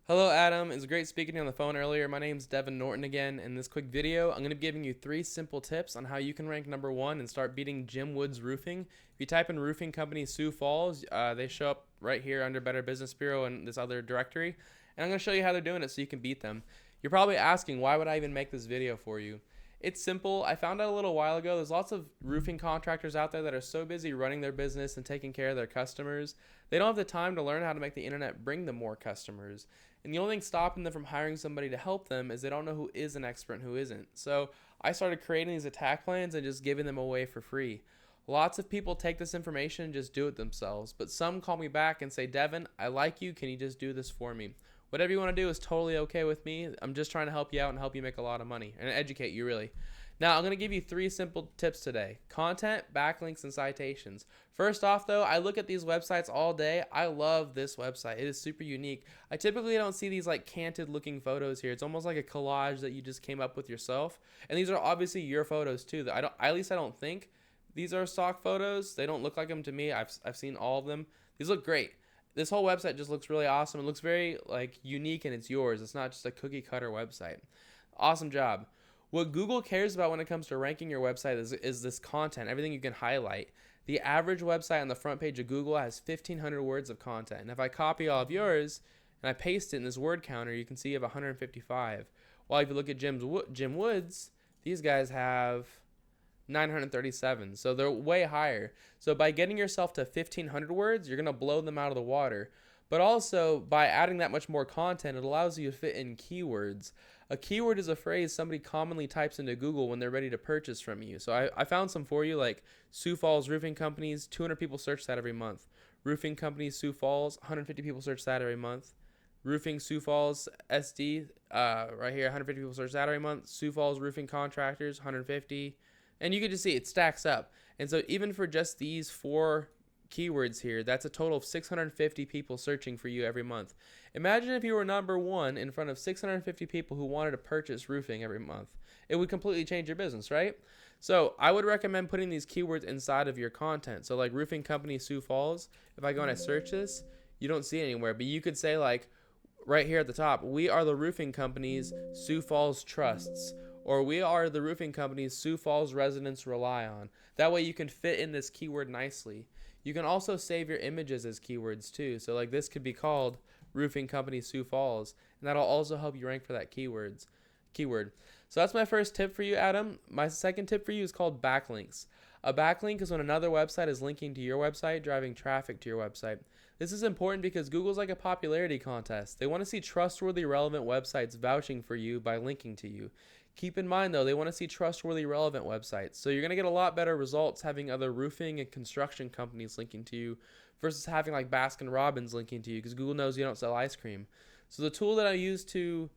Hello, Adam. It was great speaking to you on the phone earlier. My name's Devin Norton again. In this quick video, I'm going to be giving you 3 simple tips on how you can rank #1 and start beating Jim Woods Roofing. If you type in roofing company Sioux Falls, they show up right here under Better Business Bureau and this other directory. And I'm going to show you how they're doing it so you can beat them. You're probably asking, why would I even make this video for you? It's simple. I found out a little while ago there's lots of roofing contractors out there that are so busy running their business and taking care of their customers, they don't have the time to learn how to make the internet bring them more customers. And the only thing stopping them from hiring somebody to help them is they don't know who is an expert and who isn't. So I started creating these attack plans and just giving them away for free. Lots of people take this information and just do it themselves, but some call me back and say, Devin, I like you. Can you just do this for me? Whatever you want to do is totally okay with me. I'm just trying to help you out and help you make a lot of money and educate you, really. Now, I'm going to give you 3 simple tips today: content, backlinks, and citations. First off, though, I look at these websites all day. I love this website. It is super unique. I typically don't see these like canted looking photos here. It's almost like a collage that you just came up with yourself. And these are obviously your photos too. At least I don't think these are stock photos. They don't look like them to me. I've seen all of them. These look great. This whole website just looks really awesome. It looks very like unique and it's yours. It's not just a cookie cutter website. Awesome job. What Google cares about when it comes to ranking your website is this content, everything you can highlight. The average website on the front page of Google has 1,500 words of content. And if I copy all of yours and I paste it in this word counter, you can see you have 155. While if you look at Jim Woods, these guys have 937. So they're way higher. So by getting yourself to 1,500 words, you're going to blow them out of the water. But also, by adding that much more content, it allows you to fit in keywords. A keyword is a phrase somebody commonly types into Google when they're ready to purchase from you. So I found some for you, like Sioux Falls Roofing Companies, 200 people search that every month. Roofing Companies Sioux Falls, 150 people search that every month. Roofing Sioux Falls SD, right here, 150 people search that every month. Sioux Falls Roofing Contractors, 150. And you can just see it stacks up. And so even for just these 4 keywords here, that's a total of 650 people searching for you every month. Imagine if you were #1 in front of 650 people who wanted to purchase roofing every month. It would completely change your business, right? So I would recommend putting these keywords inside of your content. So like roofing company Sioux Falls, if I go and I search this, you don't see it anywhere, but you could say like right here at the top, we are the roofing companies Sioux Falls trusts, or we are the roofing companies Sioux Falls residents rely on. That way you can fit in this keyword nicely. You can also save your images as keywords too. So like this could be called roofing company Sioux Falls, and that'll also help you rank for that keyword. So that's my first tip for you, Adam. My second tip for you is called backlinks. A backlink is when another website is linking to your website, driving traffic to your website. This is important because Google's like a popularity contest. They want to see trustworthy, relevant websites vouching for you by linking to you. Keep in mind, though, they want to see trustworthy, relevant websites. So you're going to get a lot better results having other roofing and construction companies linking to you versus having like Baskin Robbins linking to you, because Google knows you don't sell ice cream. So the tool that I use to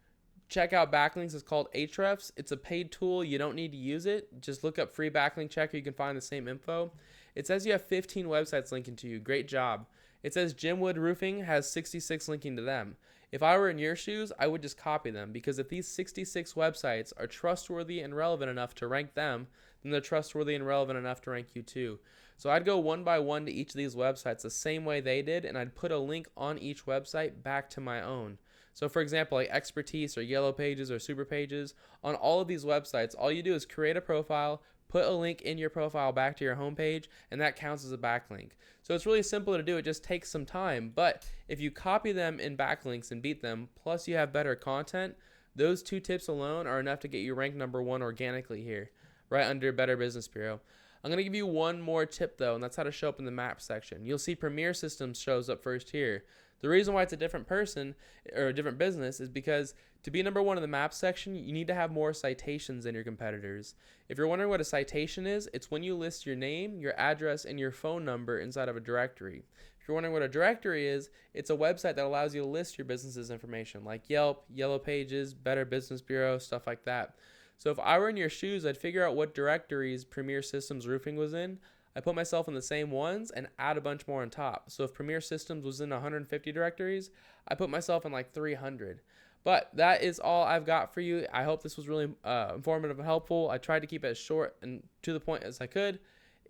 check out backlinks is called Ahrefs. It's a paid tool. You don't need to use it. Just look up free backlink checker. You can find the same info. It says you have 15 websites linking to you. Great job. It says Jim Wood Roofing has 66 linking to them. If I were in your shoes, I would just copy them, because if these 66 websites are trustworthy and relevant enough to rank them, then they're trustworthy and relevant enough to rank you too. So I'd go one by one to each of these websites the same way they did, and I'd put a link on each website back to my own. So for example, like Expertise or Yellow Pages or Super Pages, on all of these websites, all you do is create a profile, put a link in your profile back to your homepage, and that counts as a backlink. So it's really simple to do. It just takes some time. But if you copy them in backlinks and beat them, plus you have better content, those 2 tips alone are enough to get you ranked #1 organically here, right under Better Business Bureau. I'm going to give you one more tip, though, and that's how to show up in the map section. You'll see Premier Systems shows up first here. The reason why it's a different person or a different business is because to be #1 in the map section, you need to have more citations than your competitors. If you're wondering what a citation is, it's when you list your name, your address, and your phone number inside of a directory. If you're wondering what a directory is, it's a website that allows you to list your business's information, like Yelp, Yellow Pages, Better Business Bureau, stuff like that. So if I were in your shoes, I'd figure out what directories Premier Systems Roofing was in. I put myself in the same ones and add a bunch more on top. So if Premier Systems was in 150 directories, I put myself in like 300. But that is all I've got for you. I hope this was really informative and helpful. I tried to keep it as short and to the point as I could.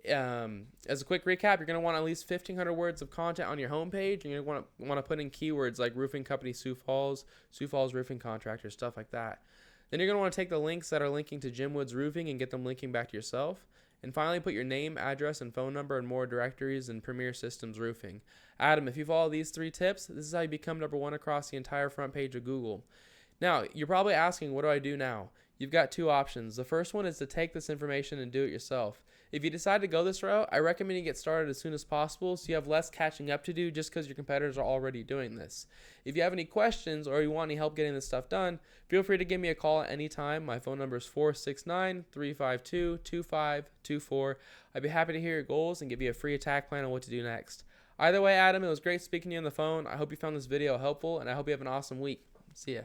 As a quick recap, you're going to want at least 1,500 words of content on your homepage, and you're going to want to put in keywords like roofing company Sioux Falls roofing contractor, stuff like that. Then you're going to want to take the links that are linking to Jim Woods Roofing and get them linking back to yourself. And finally, put your name, address, and phone number in more directories in Premier Systems Roofing. Adam, if you follow these 3 tips, this is how you become #1 across the entire front page of Google. Now, you're probably asking, what do I do now? You've got 2 options. The first one is to take this information and do it yourself. If you decide to go this route, I recommend you get started as soon as possible so you have less catching up to do just because your competitors are already doing this. If you have any questions or you want any help getting this stuff done, feel free to give me a call at any time. My phone number is 469-352-2524. I'd be happy to hear your goals and give you a free attack plan on what to do next. Either way, Adam, it was great speaking to you on the phone. I hope you found this video helpful, and I hope you have an awesome week. See ya.